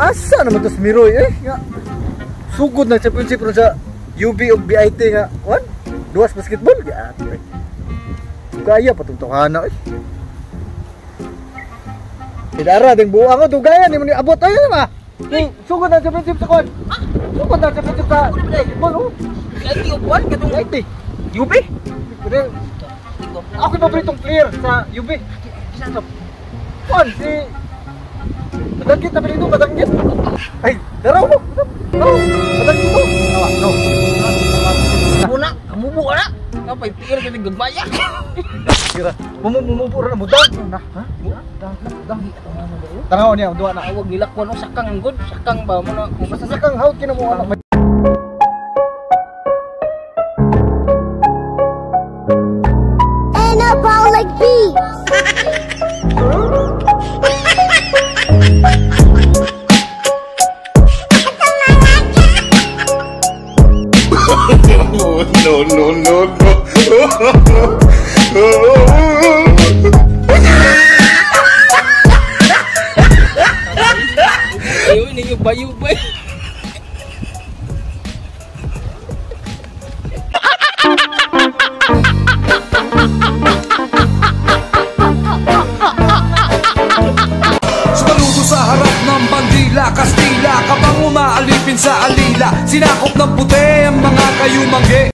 asa naman to si Miroy nga. Sugod na championship ron sa UB o BIT nga. Wan? Duwas basketball ga. Kaya patungtuhana Idara ding buang dugayan ni mo ni abot ayo ma. Sugod na championship sa kon. Sugod na championship sa basketball oh. BIT upuan katong BIT. UB. Ako yung paboritong player sa UB. Kon si Madangkit na pinito, madangkit. Ay, daraw mo. Madangkit mo. No. Muna, kamu buka na. Kapay pikir kita gagmaya. Kira, mumupura na mo daw. Ha? Tanaw niya, duwa na. Awag nila ko no sakang good, sakang ba mo na Basta sakang haut kina mo anak. Anabolic beats. No. Ayo ini yubay. Saludo sa harap ng bandila, Kastila, kabang umaalipin sa alila, sinakop ng puti ang mga kayumangge.